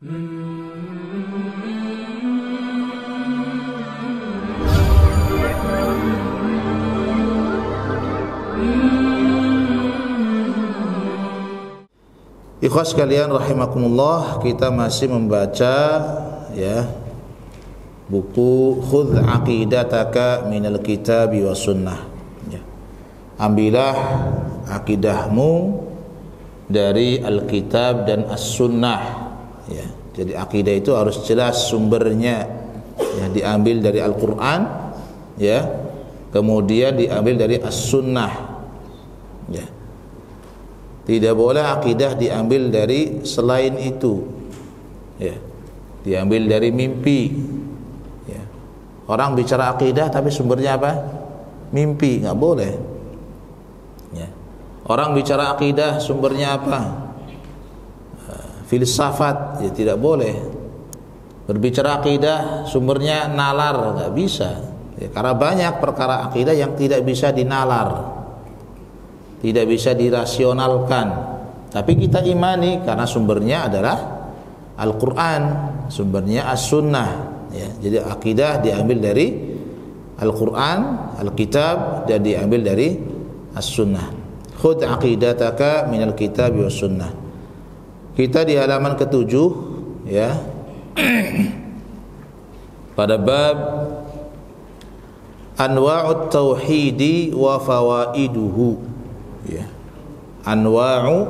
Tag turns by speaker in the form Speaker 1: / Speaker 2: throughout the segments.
Speaker 1: Ikhwas sekalian rahimakumullah, kita masih membaca ya buku Khudh Aqidataka Minal Kitabi was Sunnah ya. Ambillah akidahmu dari Alkitab dan As-Sunnah ya. Jadi akidah itu harus jelas sumbernya ya, diambil dari Al-Qur'an ya, kemudian diambil dari As-Sunnah ya. Tidak boleh akidah diambil dari selain itu ya. Diambil dari mimpi ya. Orang bicara akidah tapi sumbernya apa? Mimpi, nggak boleh ya. Orang bicara akidah sumbernya apa? Filsafat, ya tidak boleh. Berbicara akidah sumbernya nalar, nggak bisa ya. Karena banyak perkara akidah yang tidak bisa dinalar, tidak bisa dirasionalkan, tapi kita imani karena sumbernya adalah Al-Quran, sumbernya As-Sunnah ya. Jadi akidah diambil dari Al-Quran, Al-Kitab, dan diambil dari As-Sunnah. Khudh aqidataka minal kitab was sunnah. Kita di halaman ke-7 ya, pada bab Anwa'ut Tauhidi wa Fawaiduhu ya. Anwa'u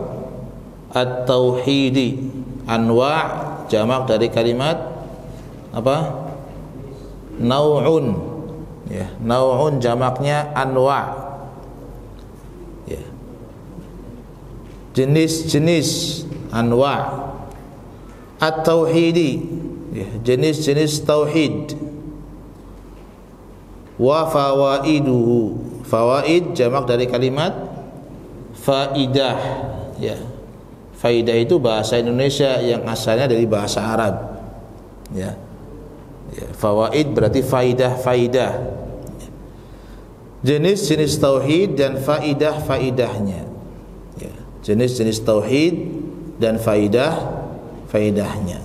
Speaker 1: at-tauhidi. Anwa' jamak dari kalimat apa? Nau'un ya. Nau'un jamaknya anwa' ya. Jenis-jenis anwa'. At-tauhidi ya, jenis-jenis tauhid. Wa fawaiduhu. Fawaid jamak dari kalimat faidah ya. Faidah itu bahasa Indonesia yang asalnya dari bahasa Arab ya. Ya, fawaid berarti faidah-faidah ya. Jenis-jenis tauhid dan faidah-faidahnya ya. Jenis-jenis tauhid dan faidah-faidahnya.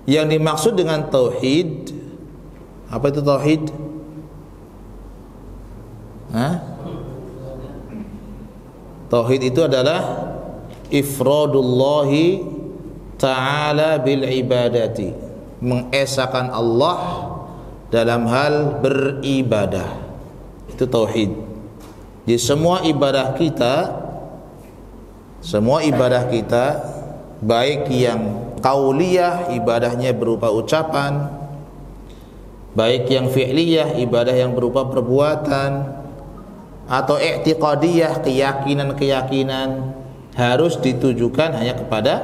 Speaker 1: Yang dimaksud dengan tauhid, apa itu tauhid? Tauhid itu adalah ifradullahi ta'ala bil ibadati, mengesahkan Allah dalam hal beribadah. Itu tauhid. Di semua ibadah kita baik yang qauliyah, ibadahnya berupa ucapan, baik yang fi'liyah, ibadah yang berupa perbuatan, atau i'tiqadiyah, keyakinan-keyakinan, harus ditujukan hanya kepada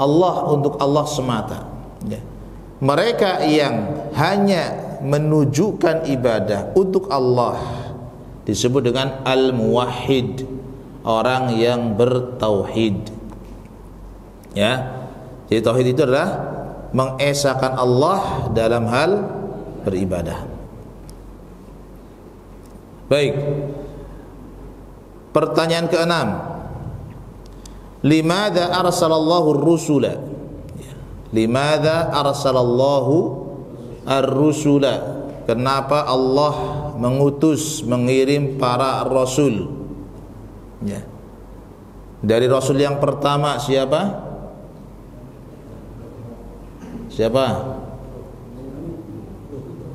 Speaker 1: Allah, untuk Allah semata ya. Mereka yang hanya menunjukkan ibadah untuk Allah disebut dengan al-muwahhid, orang yang bertauhid ya. Jadi tauhid itu adalah mengesahkan Allah dalam hal beribadah. Baik. Pertanyaan ke-6. Limadza arsalallahu ar-rusula? Limadza arsalallahu ar-rusula? Kenapa Allah mengirim para rasul? Ya. Dari rasul yang pertama siapa?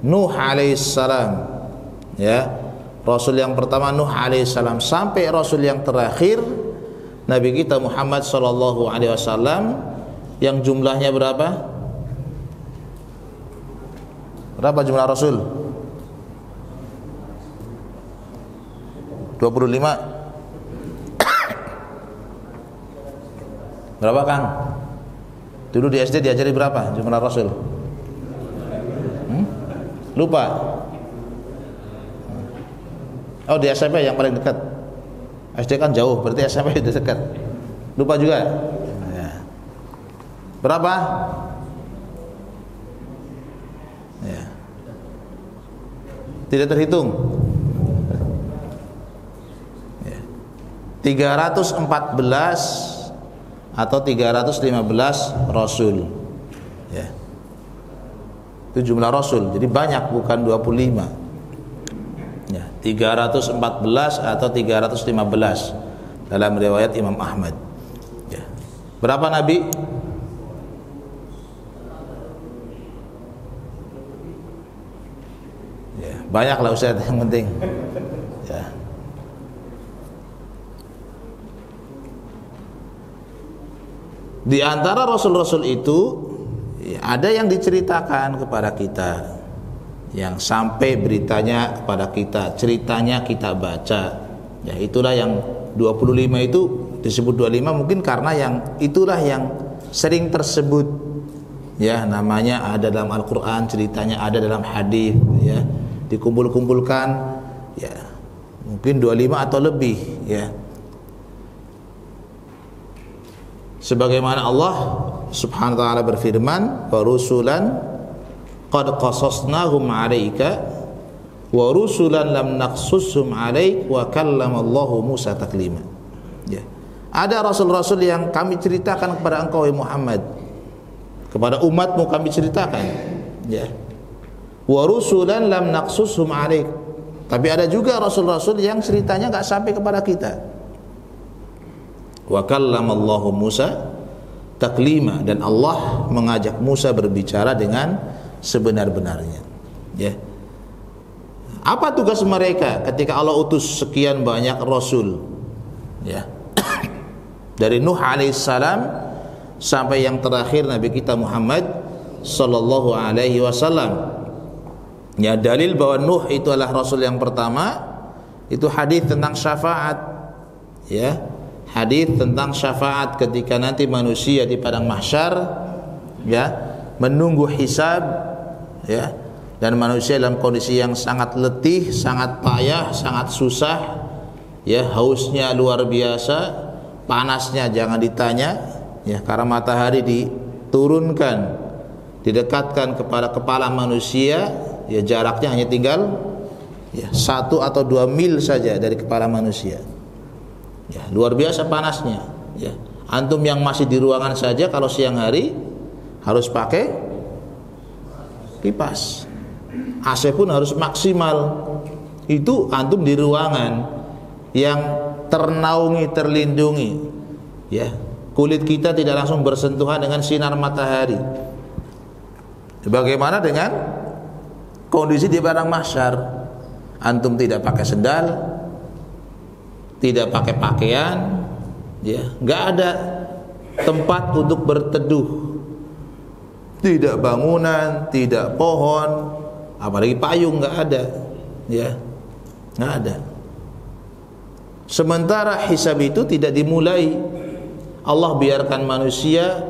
Speaker 1: Nuh alaihissalam ya. Rasul yang pertama Nuh alaihissalam sampai rasul yang terakhir Nabi kita Muhammad sallallahu alaihi wasallam, yang jumlahnya berapa? Berapa jumlah rasul? 25. Berapa Kang? Dulu di SD diajari berapa jumlah rasul? Lupa. Oh, di SMP yang paling dekat. SD kan jauh, berarti SMP itu dekat. Lupa juga. Ya. Berapa? Ya. Tidak terhitung. Ya. 314 atau 315 rasul. Ya. Itu jumlah rasul. Jadi banyak, bukan 25. Ya, 314 atau 315 dalam riwayat Imam Ahmad. Ya. Berapa nabi? Ya, banyak lah Ustaz, yang penting. Ya. Di antara rasul-rasul itu ada yang diceritakan kepada kita, yang sampai beritanya kepada kita, ceritanya kita baca. Ya, itulah yang 25 itu disebut 25 mungkin karena yang itulah yang sering tersebut. Ya, namanya ada dalam Al-Qur'an, ceritanya ada dalam hadis, ya. Dikumpul-kumpulkan, ya. Mungkin 25 atau lebih, ya. Sebagaimana Allah Subhanahu wa taala berfirman, "Wa rusulan qad qasasnahum 'alaika wa rusulan lam naqsushum 'alaik wa kallamallahu Musa taklima." Ya. Ada rasul-rasul yang kami ceritakan kepada engkau Muhammad, kepada umatmu kami ceritakan, ya. Wa rusulan lam naqsushum 'alaik. Tapi ada juga rasul-rasul yang ceritanya enggak sampai kepada kita. Wa kallamallahu Musa taklima, dan Allah mengajak Musa berbicara dengan sebenar-benarnya. Ya. Apa tugas mereka ketika Allah utus sekian banyak rasul? Ya. Dari Nuh alaihissalam sampai yang terakhir Nabi kita Muhammad sallallahu alaihi wasallam. Ya, dalil bahwa Nuh itu adalah rasul yang pertama itu hadis tentang syafaat. Ya. Hadis tentang syafaat ketika nanti manusia di padang mahsyar, ya, menunggu hisab, ya, dan manusia dalam kondisi yang sangat letih, sangat payah, sangat susah, ya, hausnya luar biasa, panasnya jangan ditanya, ya, karena matahari diturunkan, didekatkan kepada kepala manusia, ya, jaraknya hanya tinggal, ya, 1 atau 2 mil saja dari kepala manusia. Ya, luar biasa panasnya, ya. Antum yang masih di ruangan saja kalau siang hari harus pakai kipas. AC pun harus maksimal. Itu antum di ruangan yang ternaungi, terlindungi, ya. Kulit kita tidak langsung bersentuhan dengan sinar matahari. Bagaimana dengan kondisi di padang mahsyar? Antum tidak pakai sendal, tidak pakai pakaian, ya, nggak ada tempat untuk berteduh, tidak bangunan, tidak pohon, apalagi payung nggak ada, ya, nggak ada. Sementara hisab itu tidak dimulai, Allah biarkan manusia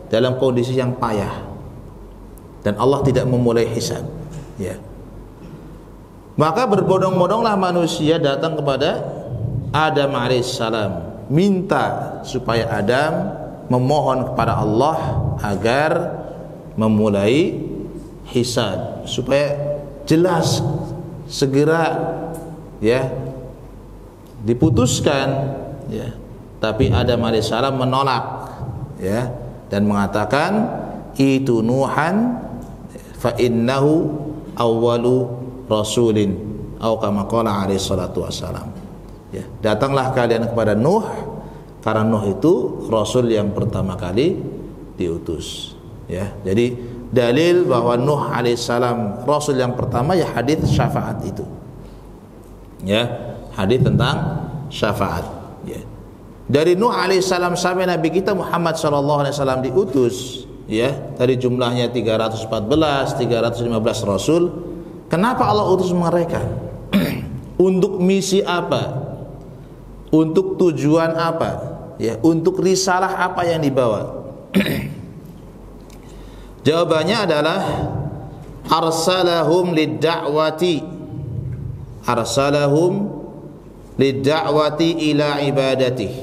Speaker 1: dalam kondisi yang payah, dan Allah tidak memulai hisab, ya. Maka berbondong-bondonglah manusia datang kepada Adam alaihissalam, minta supaya Adam memohon kepada Allah agar memulai hisab, supaya jelas segera, ya, diputuskan, ya. Tapi Adam alaihissalam menolak, ya, dan mengatakan itu Nuhan fa innahu awwalu rasulin atau kama qala alaihi salatu wassalam. Ya, datanglah kalian kepada Nuh karena Nuh itu rasul yang pertama kali diutus. Ya, jadi dalil bahwa Nuh alaihissalam rasul yang pertama, ya, hadis syafaat itu. Ya, hadis tentang syafaat. Ya. Dari Nuh alaihissalam sampai Nabi kita Muhammad sallallahu alaihi wasallam diutus, ya, dari jumlahnya 314, 315 rasul. Kenapa Allah utus mereka? Untuk misi apa? Untuk tujuan apa? Ya, untuk risalah apa yang dibawa? Jawabannya adalah arsalahum lid-da'wati. Arsalahum lid-da'wati ila ibadatih.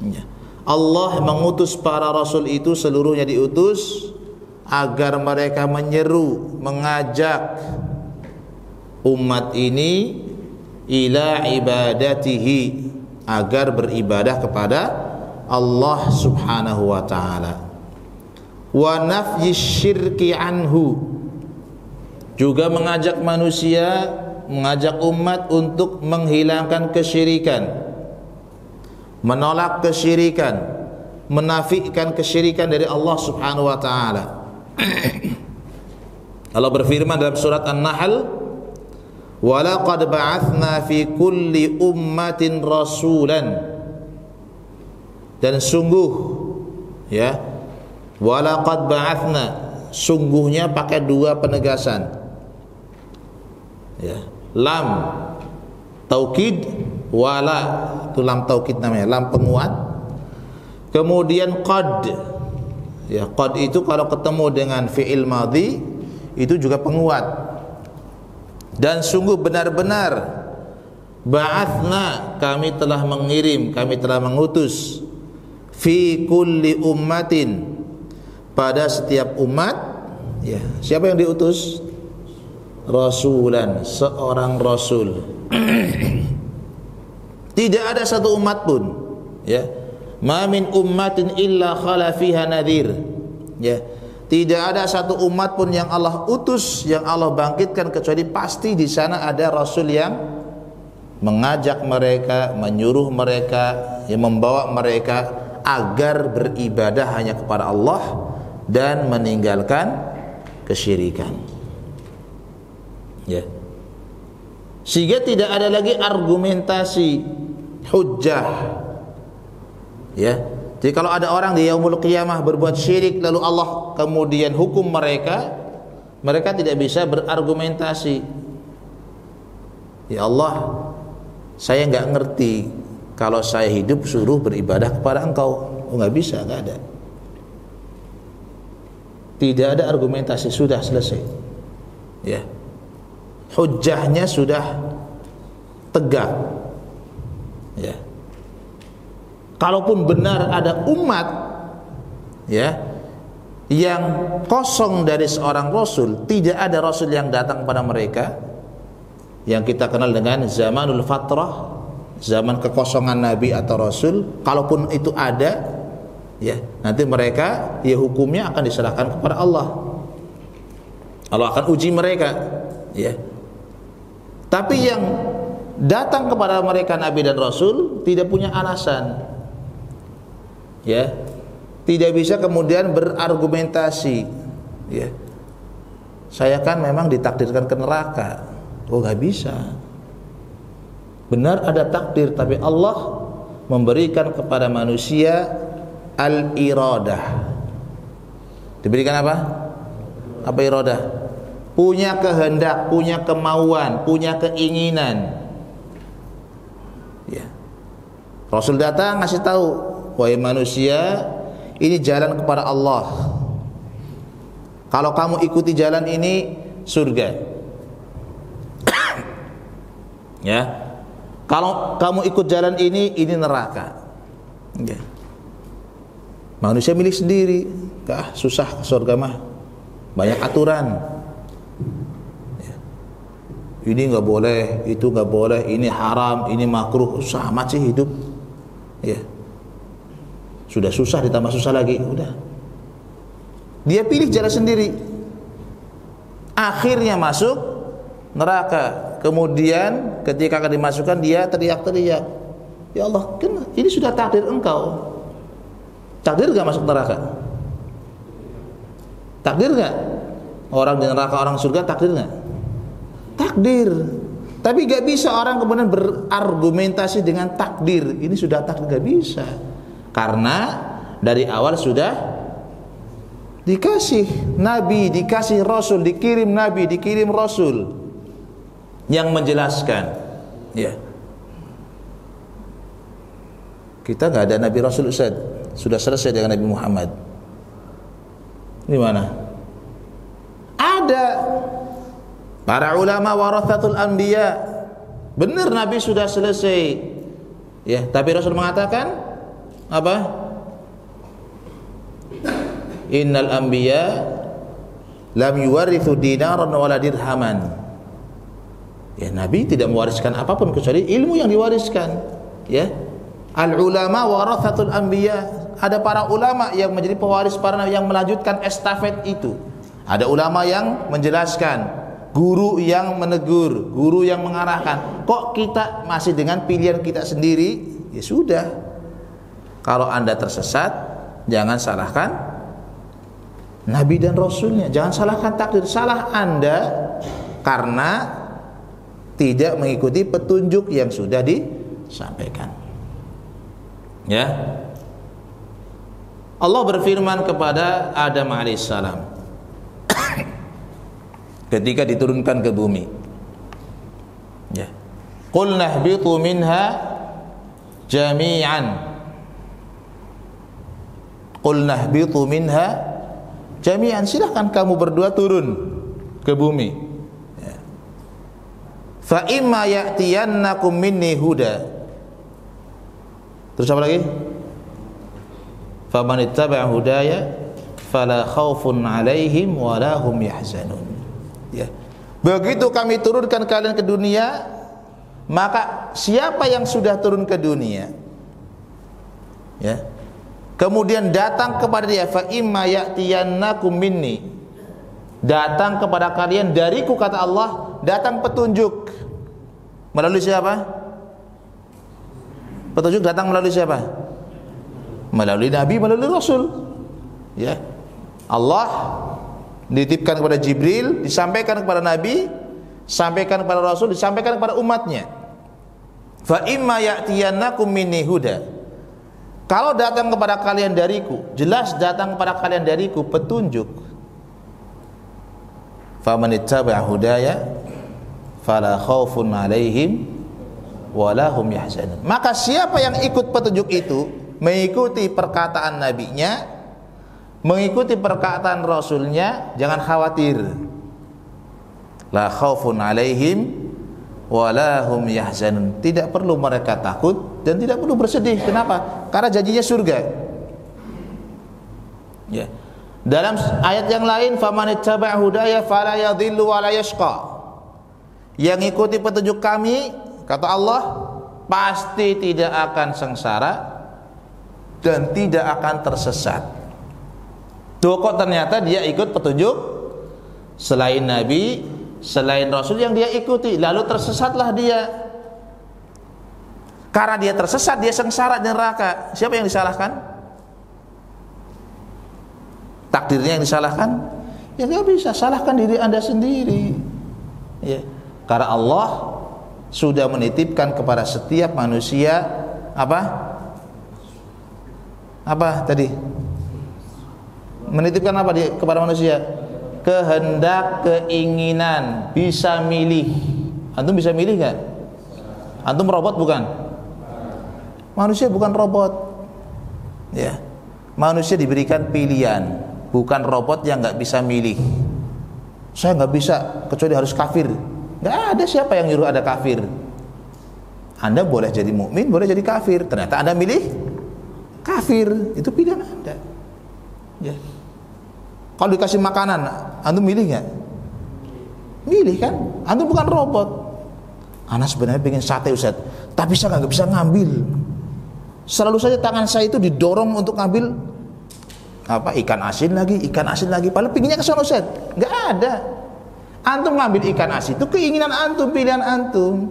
Speaker 1: Ya. Allah mengutus para rasul itu, seluruhnya diutus agar mereka menyeru, mengajak umat ini ila ibadatihi, agar beribadah kepada Allah Subhanahu wa taala. Wa nafyi syirki anhu, juga mengajak manusia, mengajak umat untuk menghilangkan kesyirikan, menolak kesyirikan, menafikan kesyirikan dari Allah Subhanahu wa taala. Allah berfirman dalam surat An-Nahl, "Wa laqad ba'atsna fi kulli ummatin rasulan." Dan sungguh, ya, wa laqad ba'atsna, sungguhnya pakai dua penegasan. Ya, lam taukid, wala itu lam taukid namanya, lam penguat. Kemudian qad, ya, qad itu kalau ketemu dengan fi'il madhi itu juga penguat. Dan sungguh benar-benar, ba'atsna, kami telah mengirim, kami telah mengutus, fi kulli ummatin, pada setiap umat, ya, siapa yang diutus? Rasulan, seorang rasul. Tidak ada satu umat pun, ya, ma min ummatin illa khala fiha nadhir, ya, tidak ada satu umat pun yang Allah utus, yang Allah bangkitkan, kecuali pasti di sana ada rasul yang mengajak mereka, menyuruh mereka, yang membawa mereka agar beribadah hanya kepada Allah dan meninggalkan kesyirikan. Ya. Sehingga tidak ada lagi argumentasi, hujjah. Ya. Jadi kalau ada orang di yaumul qiyamah berbuat syirik lalu Allah kemudian hukum mereka, mereka tidak bisa berargumentasi. Ya Allah, saya enggak ngerti, kalau saya hidup suruh beribadah kepada Engkau. Oh, enggak bisa, enggak ada. Tidak ada argumentasi, sudah selesai. Ya. Hujjahnya sudah tegak. Ya. Kalaupun benar ada umat, ya, yang kosong dari seorang rasul, tidak ada rasul yang datang kepada mereka, yang kita kenal dengan zamanul fatrah, zaman kekosongan nabi atau rasul, kalaupun itu ada, ya, nanti mereka, ya, hukumnya akan diserahkan kepada Allah. Allah akan uji mereka, ya. Tapi yang datang kepada mereka nabi dan rasul tidak punya alasan, ya, tidak bisa kemudian berargumentasi, ya, saya kan memang ditakdirkan ke neraka. Oh, nggak bisa. Benar ada takdir, tapi Allah memberikan kepada manusia al-iradah. Diberikan apa? Apa iradah? Punya kehendak, punya kemauan, punya keinginan. Ya. Rasul datang ngasih tahu, wahai manusia, ini jalan kepada Allah. Kalau kamu ikuti jalan ini, surga. Ya. Kalau kamu ikut jalan ini neraka. Ya. Manusia milih sendiri. Susah ke surga mah, banyak aturan. Ya. Ini nggak boleh, itu nggak boleh, ini haram, ini makruh. Sama sih hidup. Ya. Sudah susah ditambah susah lagi, udah. Dia pilih jalan sendiri. Akhirnya masuk neraka. Kemudian ketika akan dimasukkan, dia teriak-teriak, ya Allah, ini sudah takdir Engkau. Takdir gak masuk neraka? Takdir gak? Orang di neraka, orang surga, takdir gak? Takdir. Tapi gak bisa orang kemudian berargumentasi dengan takdir. Ini sudah takdir, gak bisa. Karena dari awal sudah dikasih nabi, dikasih rasul, dikirim nabi, dikirim rasul yang menjelaskan. Ya. Kita nggak ada nabi rasul, Ustaz. Sudah selesai dengan Nabi Muhammad. Di mana? Ada. Para ulama warathatul anbiya. Benar nabi sudah selesai. Ya, tapi Rasul mengatakan apa? Innal anbiya lam yuwarithu dinaran wala dirhaman. Ya, Nabi tidak mewariskan apapun kecuali ilmu yang diwariskan. Ya, Al ulama warathatul anbiya. Ada para ulama yang menjadi pewaris para nabi, yang melanjutkan estafet itu. Ada ulama yang menjelaskan, guru yang menegur, guru yang mengarahkan. Kok kita masih dengan pilihan kita sendiri? Ya sudah. Kalau Anda tersesat, jangan salahkan Nabi dan Rasulnya, jangan salahkan takdir. Salah Anda karena tidak mengikuti petunjuk yang sudah disampaikan. Ya. Allah berfirman kepada Adam alaihissalam ketika diturunkan ke bumi. Ya. Qul nahbitu minha jami'an. Qul nahbitu minha jami'an, silahkan kamu berdua turun ke bumi. Ya. Fa imma ya'tiyannakum minni huda. Terus apa lagi? Faman ittaba'a hudaya fala khaufun 'alaihim wa la hum yahzanun. Ya. Begitu kami turunkan kalian ke dunia, maka siapa yang sudah turun ke dunia, ya, kemudian datang kepada dia, fa imma ya'tiyannakum minni, datang kepada kalian dariku, kata Allah, datang petunjuk melalui siapa? Petunjuk datang melalui siapa? Melalui Nabi, melalui Rasul. Ya. Allah dititipkan kepada Jibril, disampaikan kepada Nabi, sampaikan kepada Rasul, disampaikan kepada umatnya. Fa imma ya'tiyannakum minni huda. Kalau datang kepada kalian dariku, jelas datang kepada kalian dariku petunjuk. Faman ittaba'a hudaya fala khaufun 'alaihim wa la hum yahzanun. Maka siapa yang ikut petunjuk itu, mengikuti perkataan nabinya, mengikuti perkataan rasulnya, jangan khawatir. La khaufun 'alaihim wa la hum yahzanun. Tidak perlu mereka takut dan tidak perlu bersedih. Kenapa? Karena janjinya surga. Ya. Dalam ayat yang lain, faman ittaba'a hudaya fala yadhillu wa la yashqa. Yang ikuti petunjuk kami, kata Allah, pasti tidak akan sengsara dan tidak akan tersesat. Tuh kok ternyata dia ikut petunjuk selain Nabi, selain Rasul yang dia ikuti, lalu tersesatlah dia. Karena dia tersesat, dia sengsara di neraka. Siapa yang disalahkan? Takdirnya yang disalahkan? Ya nggak bisa, salahkan diri Anda sendiri. Ya. Karena Allah sudah menitipkan kepada setiap manusia apa? Apa tadi? Menitipkan apa kepada manusia? Kehendak, keinginan, bisa milih. Antum bisa milih nggak? Antum robot bukan? Manusia bukan robot, ya. Manusia diberikan pilihan, bukan robot yang nggak bisa milih. Saya nggak bisa kecuali harus kafir. Nggak ada siapa yang nyuruh ada kafir. Anda boleh jadi mukmin, boleh jadi kafir. Ternyata Anda milih kafir, itu pilihan Anda. Ya. Kalau dikasih makanan, antum milih nggak? Milih kan? Antum bukan robot. Anak sebenarnya pengen sate Ustaz, tapi saya nggak bisa ngambil. Selalu saja tangan saya itu didorong untuk ngambil apa, ikan asin lagi. Padahal pinginnya ke sana Ustaz. Nggak ada. Antum ngambil ikan asin itu keinginan antum, pilihan antum.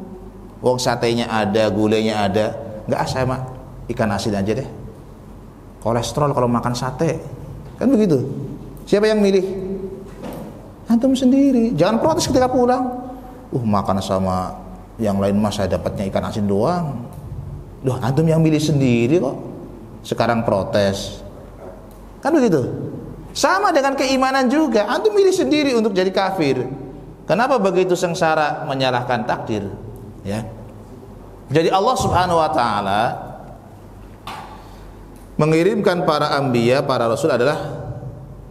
Speaker 1: Wong satenya ada, gulanya ada. Nggak, saya mah ikan asin aja deh. Kolesterol kalau makan sate. Kan begitu. Siapa yang milih? Antum sendiri. Jangan protes ketika pulang. Makan sama yang lain mas saya dapatnya ikan asin doang. Loh, antum yang milih sendiri kok. Sekarang protes. Kan begitu. Sama dengan keimanan juga. Antum milih sendiri untuk jadi kafir. Kenapa begitu sengsara menyalahkan takdir? Ya. Jadi Allah Subhanahu wa taala mengirimkan para anbiya, para rasul adalah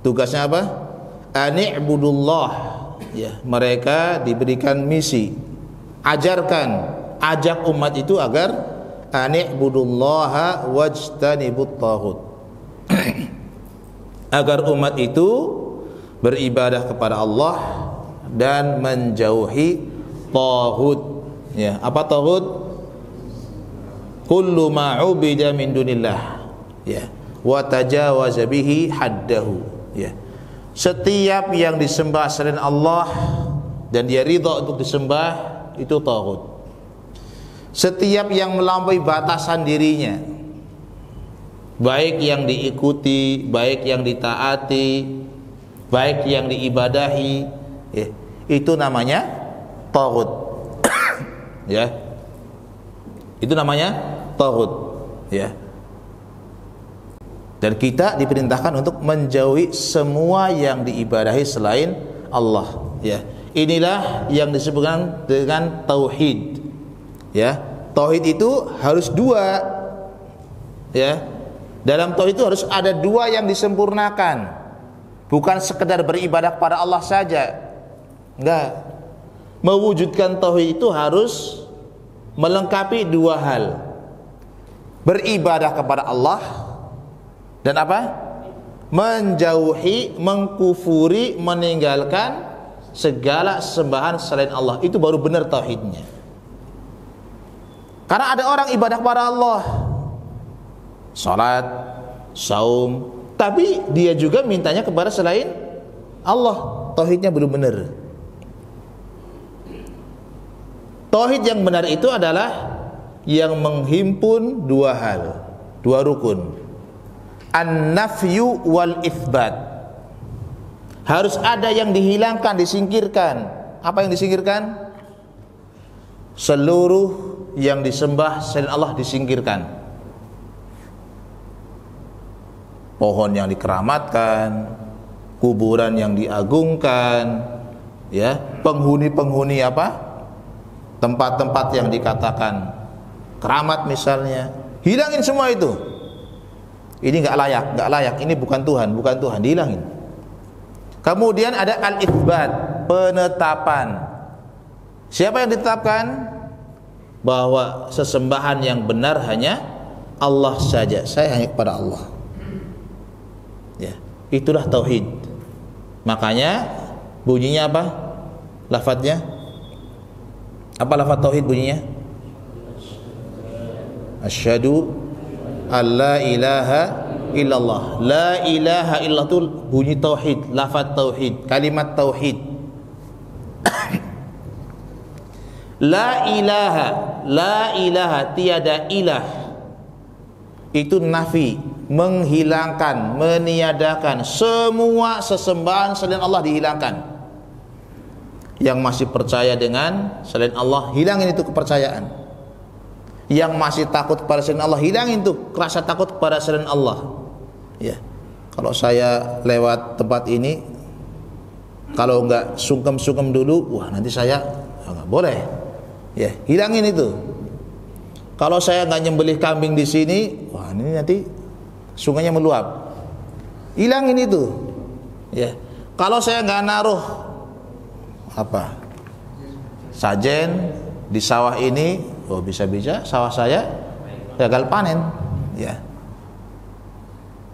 Speaker 1: tugasnya apa? Ani'budullah. Ya, mereka diberikan misi. Ajarkan, ajak umat itu agar ani'budullaha wajtanibut taghut. Agar umat itu beribadah kepada Allah dan menjauhi taghut. Ya, apa taghut? kullu ma 'ubida min dunillah, ya, wa tajawaza bihi haddahu, ya. Setiap yang disembah selain Allah dan dia ridha untuk disembah, itu taghut. Setiap yang melampaui batasan dirinya, baik yang diikuti, baik yang ditaati, baik yang diibadahi, ya, itu namanya taghut. Ya, itu namanya taghut, ya. Dan kita diperintahkan untuk menjauhi semua yang diibadahi selain Allah, ya. Inilah yang disebutkan dengan tauhid, ya. Tauhid itu harus dua, ya. Dalam tauhid itu harus ada dua yang disempurnakan, bukan sekedar beribadah kepada Allah saja. Enggak. Mewujudkan tauhid itu harus melengkapi dua hal: beribadah kepada Allah dan apa? Menjauhi, mengkufuri, meninggalkan segala sembahan selain Allah. Itu baru benar tauhidnya. Karena ada orang ibadah kepada Allah, salat, saum, tapi dia juga mintanya kepada selain Allah. Tauhidnya belum benar. Tauhid yang benar itu adalah yang menghimpun dua hal, dua rukun, an-nafyu wal itsbat. Harus ada yang dihilangkan, disingkirkan. Apa yang disingkirkan? Seluruh yang disembah selain Allah disingkirkan. Pohon yang dikeramatkan, kuburan yang diagungkan, ya, penghuni-penghuni apa? Tempat-tempat yang dikatakan keramat misalnya, hilangin semua itu. Ini enggak layak, ini bukan Tuhan, dihilangin. Kemudian ada al-itsbat, penetapan. Siapa yang ditetapkan? Bahwa sesembahan yang benar hanya Allah saja. Saya hanya kepada Allah. Ya, itulah tauhid. Makanya bunyinya apa? Lafadznya? Apa lafadz tauhid bunyinya? Asyhadu alla ilaha illallah. La ilaha illallah itu bunyi tauhid, lafadz tauhid, kalimat tauhid. La ilaha, tiada ilah. Itu nafi, menghilangkan, meniadakan semua sesembahan selain Allah, dihilangkan. Yang masih percaya dengan selain Allah, hilangin itu kepercayaan. Yang masih takut kepada selain Allah, hilangin itu rasa takut kepada selain Allah. Ya. Kalau saya lewat tempat ini, kalau enggak sungkem-sungkem dulu, wah nanti saya enggak boleh. Ya, hilangin itu. Kalau saya nggak nyembelih kambing di sini, wah ini nanti sungainya meluap. Hilangin itu. Ya. Kalau saya nggak naruh apa? Sajen di sawah ini, oh bisa-bisa sawah saya gagal panen. Ya.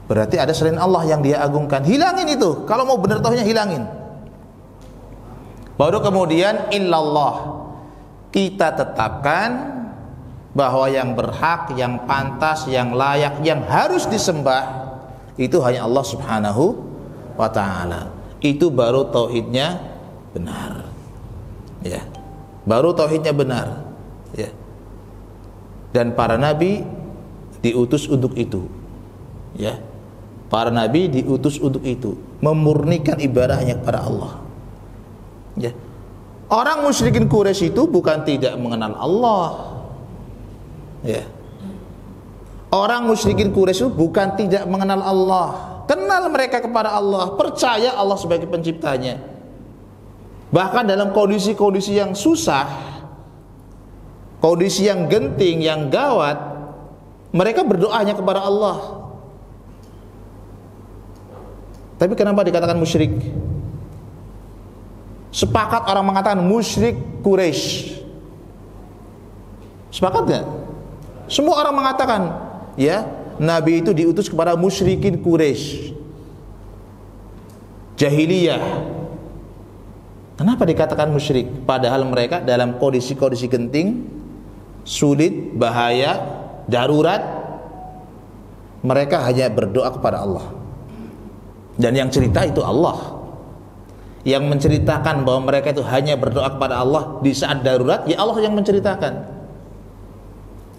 Speaker 1: Berarti ada selain Allah yang dia agungkan. Hilangin itu. Kalau mau benar tauhidnya hilangin. Baru kemudian illallah. Kita tetapkan bahwa yang berhak, yang pantas, yang layak, yang harus disembah itu hanya Allah Subhanahu wa ta'ala. Itu baru tauhidnya benar. Ya. Baru tauhidnya benar. Ya. Dan para nabi diutus untuk itu. Ya. Para nabi diutus untuk itu, memurnikan ibadahnya kepada Allah. Ya. Orang musyrikin Quraisy itu bukan tidak mengenal Allah. Ya. Orang musyrikin Quraisy itu bukan tidak mengenal Allah. Kenal mereka kepada Allah, percaya Allah sebagai penciptanya. Bahkan dalam kondisi-kondisi yang susah, kondisi yang genting, yang gawat, mereka berdoanya kepada Allah. Tapi kenapa dikatakan musyrik? Sepakat orang mengatakan musyrik Quraisy. Sepakat gak? Semua orang mengatakan, ya, Nabi itu diutus kepada musyrikin Quraisy, jahiliyah. Kenapa dikatakan musyrik? Padahal mereka dalam kondisi-kondisi genting, sulit, bahaya, darurat, mereka hanya berdoa kepada Allah. Dan yang cerita itu Allah. Yang menceritakan bahwa mereka itu hanya berdoa kepada Allah di saat darurat, ya Allah yang menceritakan.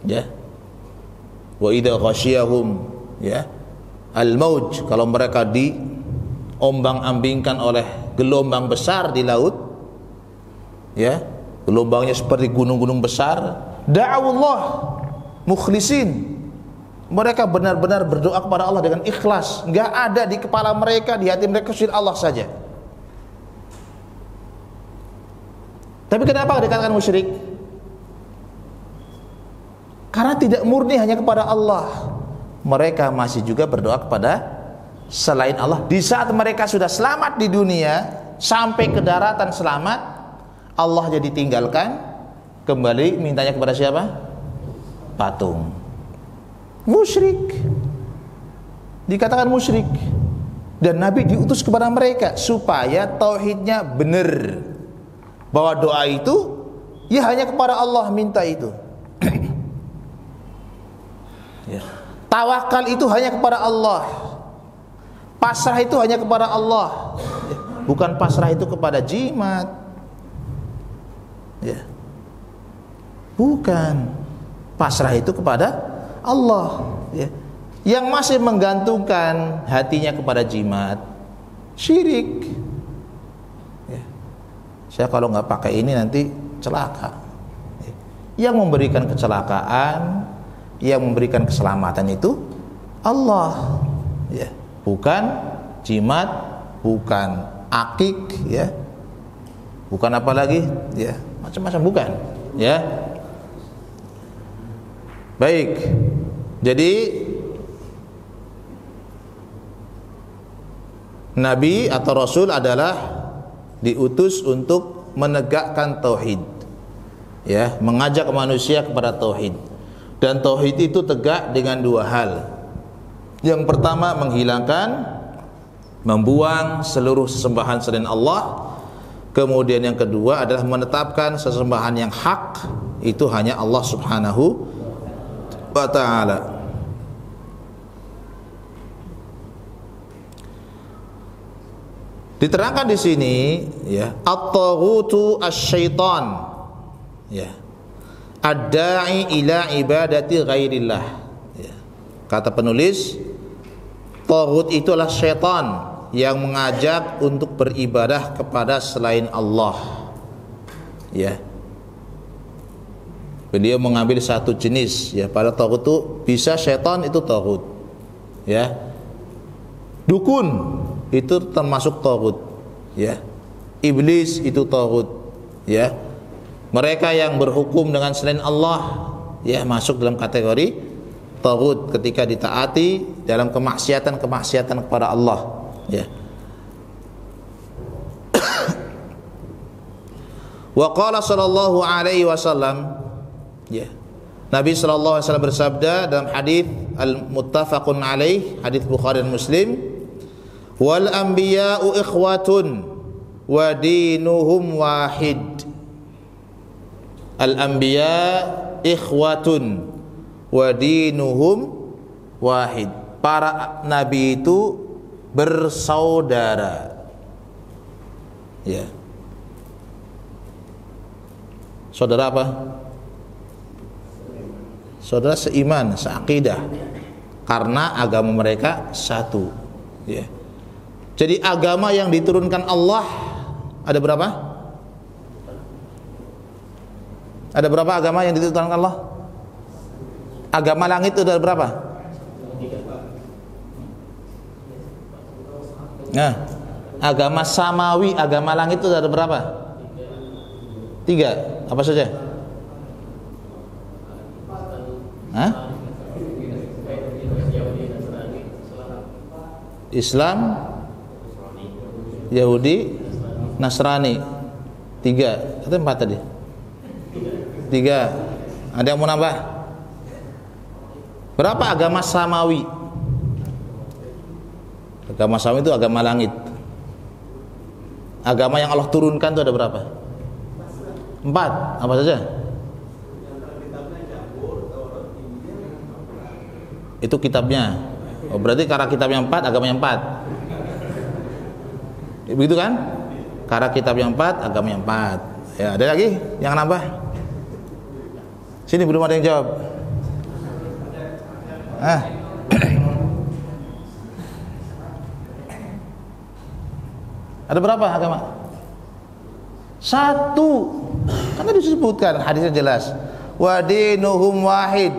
Speaker 1: Ya. Wa idza ghasyiyahum ya al-mauj, kalau mereka diombang-ambingkan oleh gelombang besar di laut, ya, gelombangnya seperti gunung-gunung besar, da'awullah mukhlisin, mereka benar-benar berdoa kepada Allah dengan ikhlas, enggak ada di kepala mereka, di hati mereka kecuali Allah saja. Tapi kenapa dikatakan musyrik? Karena tidak murni hanya kepada Allah. Mereka masih juga berdoa kepada selain Allah. Di saat mereka sudah selamat di dunia, sampai ke daratan selamat, Allah jadi tinggalkan, kembali mintanya kepada siapa? Patung. Musyrik. Dikatakan musyrik. Dan Nabi diutus kepada mereka supaya tauhidnya benar, bahwa doa itu ya hanya kepada Allah minta itu. Ya. Tawakal itu hanya kepada Allah. Pasrah itu hanya kepada Allah. Ya. Bukan pasrah itu kepada jimat. Ya. Bukan. Pasrah itu kepada Allah. Ya. Yang masih menggantungkan hatinya kepada jimat, syirik. Ya. Saya kalau nggak pakai ini nanti celaka. Ya. Yang memberikan kecelakaan, yang memberikan keselamatan itu Allah, ya, bukan jimat, bukan akik, ya, bukan apa lagi, ya, macam-macam, bukan, ya. Baik, jadi Nabi atau Rasul adalah diutus untuk menegakkan tauhid, ya, mengajak manusia kepada tauhid. Dan tauhid itu tegak dengan dua hal. Yang pertama, menghilangkan, membuang seluruh sesembahan selain Allah. Kemudian yang kedua adalah menetapkan sesembahan yang hak, itu hanya Allah Subhanahu wa ta'ala. Diterangkan di sini, ya, at-taghutu asy-syaitan, ya, ad-da'i ila ibadati ghairillah, ya. Kata penulis, taghut itulah syaitan yang mengajak untuk beribadah kepada selain Allah, ya. Beliau mengambil satu jenis, ya, pada taghut itu bisa syaitan itu taghut, ya. Dukun itu termasuk taghut, ya. Iblis itu taghut, ya. Mereka yang berhukum dengan selain Allah, ya, masuk dalam kategori taghut ketika ditaati dalam kemaksiatan kepada Allah, ya. Wa qala sallallahu alaihi wasallam, ya, Nabi sallallahu alaihi wasallam bersabda dalam hadis al-muttafaqun alaih, hadis Bukhari dan Muslim, wal anbiya'u ikhwatun wa dinuhum wahid. Al-anbiya ikhwatun wa dinuhum wahid. Para nabi itu bersaudara, ya. Saudara apa? Saudara seiman, seakidah, karena agama mereka satu, ya. Jadi agama yang diturunkan Allah ada berapa? Ada berapa agama yang diturunkan Allah? Agama langit itu ada berapa? Nah, agama samawi, agama langit itu ada berapa? 3. Apa saja? Hah? Islam, Yahudi, Nasrani. 3 atau 4 tadi? 3. Ada yang mau nambah? Berapa agama samawi? Agama samawi itu agama langit. Agama yang Allah turunkan itu ada berapa? 4. Apa saja? Itu kitabnya. Oh, berarti karena kitabnya 4, agamanya 4. Begitu kan? Karena kitabnya 4, agamanya 4. Ya, ada lagi yang nambah? Sini belum ada yang jawab. Ada berapa agama? 1. Karena disebutkan hadisnya jelas. Wa dinuhum wahid.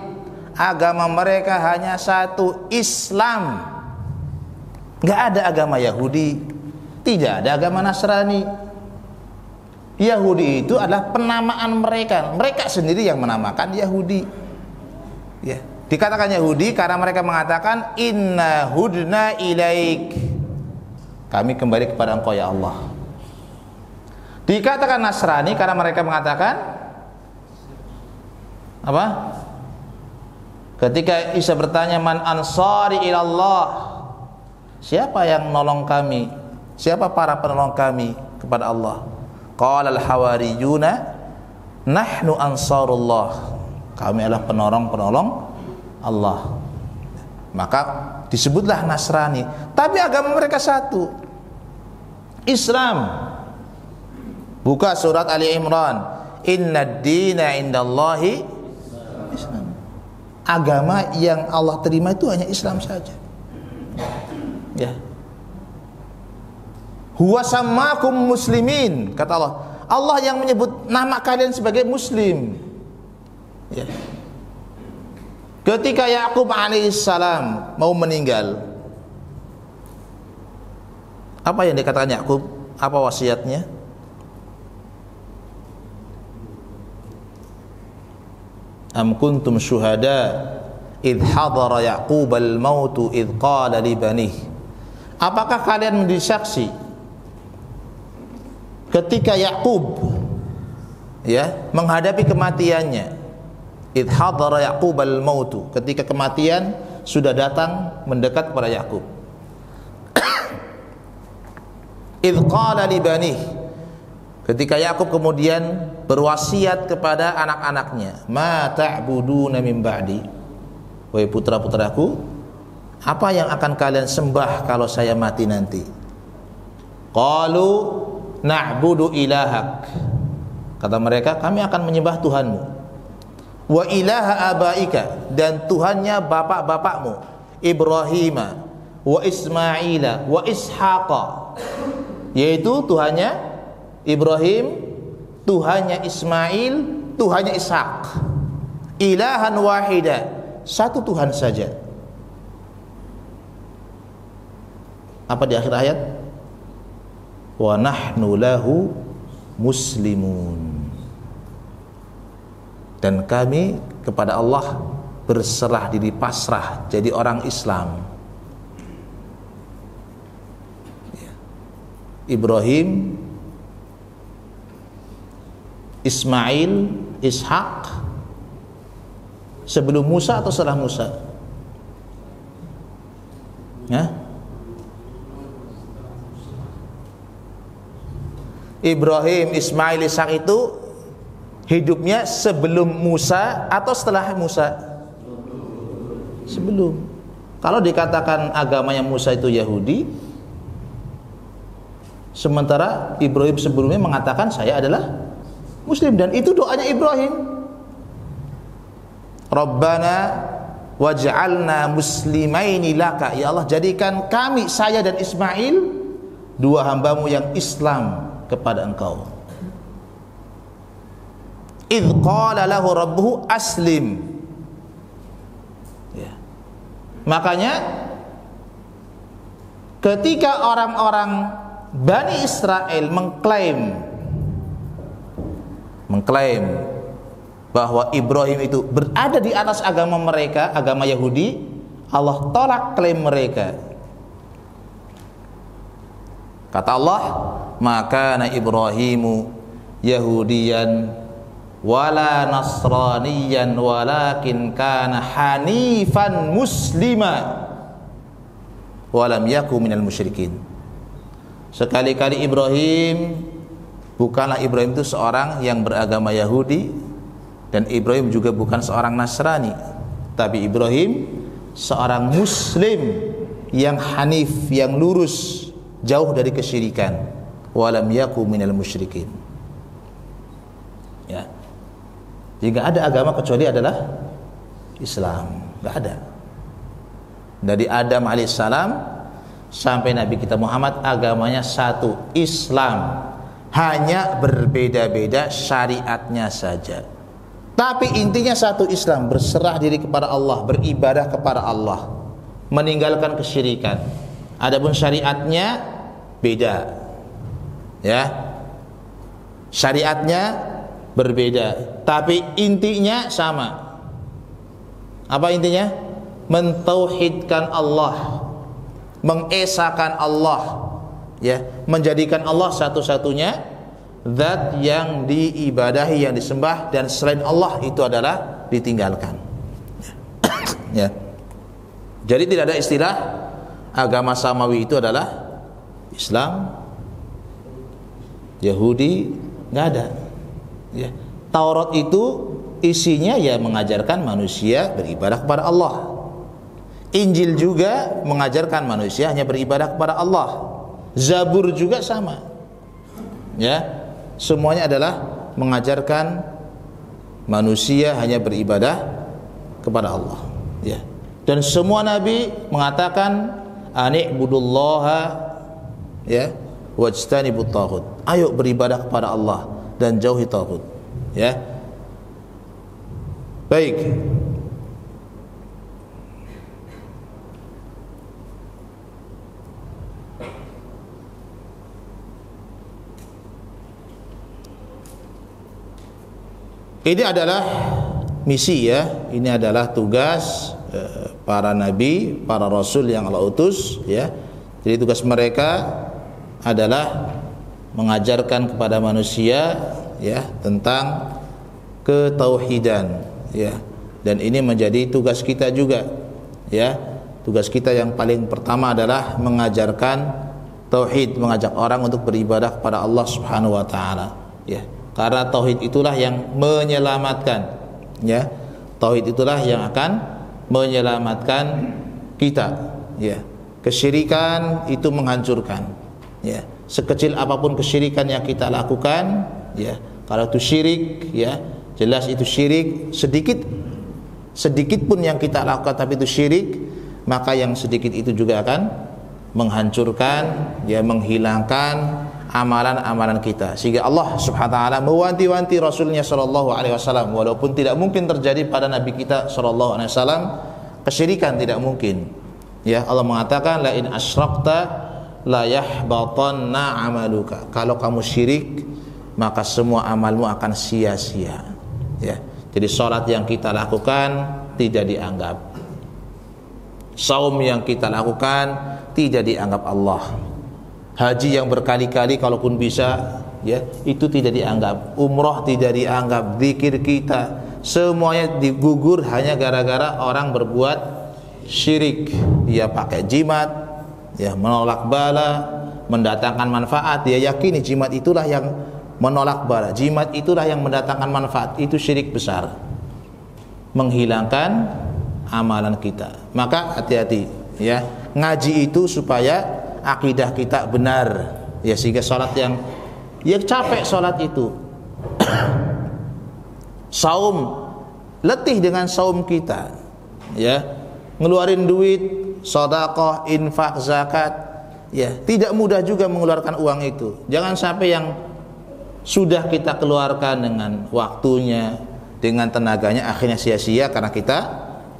Speaker 1: Agama mereka hanya 1, Islam. Enggak ada agama Yahudi, tidak ada agama Nasrani. Yahudi itu adalah penamaan mereka. Mereka sendiri yang menamakan Yahudi. Ya, dikatakan Yahudi karena mereka mengatakan inna hudna ilaik. Kami kembali kepada Engkau ya Allah. Dikatakan Nasrani karena mereka mengatakan apa? Ketika Isa bertanya man ansari ilallah, siapa yang nolong kami? Siapa para penolong kami kepada Allah? Qala al-hawariyuna nahnu ansarullah. Kami adalah penolong-penolong Allah. Maka disebutlah Nasrani, tapi agama mereka 1, Islam. Buka surat Ali Imran, innad dina indallahi Islam. Agama yang Allah terima itu hanya Islam saja. Ya. Huwa sammakum muslimin, kata Allah. Allah yang menyebut nama kalian sebagai muslim. Ya. Ketika Yakub alaihissalam mau meninggal, apa yang dikatakan Yakub? Apa wasiatnya? Am kuntum syuhada idh hadara Yaqub al-maut idh qala li banih. Apakah kalian menjadi saksi ketika Yakub menghadapi kematiannya? Idh hadara Yaqub al-maut, ketika kematian sudah datang mendekat kepada Yakub. Idh qala li banih, ketika Yakub kemudian berwasiat kepada anak-anaknya, ma ta'buduna min ba'di, wahai putra-putraku, apa yang akan kalian sembah kalau saya mati nanti? Qalu na'budu ilahak, kata mereka, kami akan menyembah Tuhanmu, wa ilaha abaika, dan Tuhannya bapak-bapakmu, Ibrahim wa Ismaila wa Ishaqa, yaitu Tuhannya Ibrahim, Tuhannya Ismail, Tuhannya Ishak. Ilahan wahida, 1 Tuhan saja. Apa di akhir ayat? Wa nahnu lahu muslimun, dan kami kepada Allah berserah diri, pasrah, jadi orang Islam. Ibrahim, Ismail, Ishak sebelum Musa atau setelah Musa? Ya? Ibrahim, Ismail, Ishak itu hidupnya sebelum Musa atau setelah Musa? Sebelum. Kalau dikatakan agamanya Musa itu Yahudi, sementara Ibrahim sebelumnya mengatakan saya adalah Muslim, dan itu doanya Ibrahim. Rabbana waj'alna muslimaini laka, ya Allah jadikan kami, saya dan Ismail, 2 hambamu yang Islam kepada Engkau. Idh qala lahu rabbuhu aslim. Ya. Makanya ketika orang-orang Bani Israel mengklaim bahwa Ibrahim itu berada di atas agama mereka, agama Yahudi, Allah tolak klaim mereka. Kata Allah, maka na Ibrahimu Yahudiyan wala Nasraniyan walakin kana hanifan muslima walam yaku minal musyrikin. Sekali-kali Ibrahim bukanlah Ibrahim itu seorang yang beragama Yahudi, dan Ibrahim juga bukan seorang Nasrani, tapi Ibrahim seorang muslim yang hanif, yang lurus, jauh dari kesyirikan. Walam yaku minal musyrikin. Ya. Jadi nggak ada agama kecuali adalah Islam, nggak ada. Dari Adam alaihissalam sampai Nabi kita Muhammad agamanya satu, Islam. Hanya berbeda-beda syariatnya saja. Tapi intinya satu, Islam, berserah diri kepada Allah, beribadah kepada Allah, meninggalkan kesyirikan. Adapun syariatnya beda. Ya. Syariatnya berbeda, tapi intinya sama. Apa intinya? Mentauhidkan Allah, mengesakan Allah, ya, menjadikan Allah satu-satunya zat yang diibadahi, yang disembah, dan selain Allah itu adalah ditinggalkan. Ya. Jadi tidak ada istilah agama samawi itu adalah Islam, Yahudi, nggak ada. Ya. Taurat itu isinya ya mengajarkan manusia beribadah kepada Allah. Injil juga mengajarkan manusia hanya beribadah kepada Allah. Zabur juga sama. Ya. Semuanya adalah mengajarkan manusia hanya beribadah kepada Allah. Ya. Dan semua nabi mengatakan ani'budullaha, ya, wajtanibut taghut. Ayo beribadah kepada Allah dan jauhi taghut. Ya. Baik. Ini adalah misi, ya. Ini adalah tugas para nabi, para rasul yang Allah utus, ya. Jadi tugas mereka adalah mengajarkan kepada manusia, ya, tentang ketauhidan, ya. Dan ini menjadi tugas kita juga, ya. Tugas kita yang paling pertama adalah mengajarkan tauhid, mengajak orang untuk beribadah kepada Allah Subhanahu wa taala, ya. Karena tauhid itulah yang menyelamatkan, ya. Tauhid itulah yang akan menyelamatkan kita, ya. Kesyirikan itu menghancurkan, ya. Sekecil apapun kesyirikan yang kita lakukan, ya, kalau itu syirik, ya, jelas itu syirik. Sedikit pun yang kita lakukan tapi itu syirik, maka yang sedikit itu juga akan menghancurkan, ya, menghilangkan amalan-amalan kita. Sehingga Allah Subhanahu wa taala mewanti-wanti Rasulnya sallallahu alaihi wasallam, walaupun tidak mungkin terjadi pada nabi kita sallallahu alaihi wasallam kesyirikan, tidak mungkin. Ya, Allah mengatakan la in asyrakta la yahbatanna amaluka. Kalau kamu syirik, maka semua amalmu akan sia-sia. Ya. Jadi salat yang kita lakukan tidak dianggap. Saum yang kita lakukan tidak dianggap Allah. Haji yang berkali-kali kalaupun bisa, ya, itu tidak dianggap. Umrah tidak dianggap. Zikir kita semuanya digugur hanya gara-gara orang berbuat syirik. Dia pakai jimat, ya, menolak bala, mendatangkan manfaat. Dia yakini jimat itulah yang menolak bala, jimat itulah yang mendatangkan manfaat. Itu syirik besar, menghilangkan amalan kita. Maka hati-hati, ya. Ngaji itu supaya akidah kita benar, ya, sehingga sholat yang capek sholat itu. Saum, letih dengan saum kita, ya, ngeluarin duit, sedekah, infak, zakat, ya, tidak mudah juga mengeluarkan uang itu. Jangan sampai yang sudah kita keluarkan dengan waktunya, dengan tenaganya, akhirnya sia-sia karena kita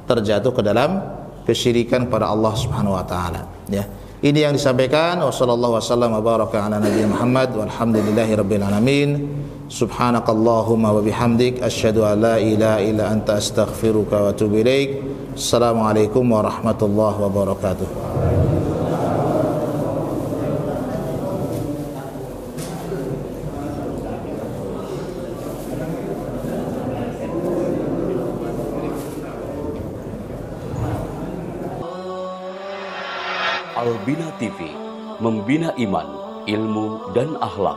Speaker 1: terjatuh ke dalam kesyirikan pada Allah Subhanahu wa taala, ya. Ini yang disampaikan. Wassallallahu wasallam wa baraka ala nabiyina Muhammad walhamdulillahi rabbil alamin. Subhanakallahumma wa bihamdik asyhadu an la ilaha illa anta astaghfiruka wa atubu ilaik. Assalamualaikum warahmatullahi wabarakatuh.
Speaker 2: Al-Bina TV, membina iman, ilmu, dan akhlak.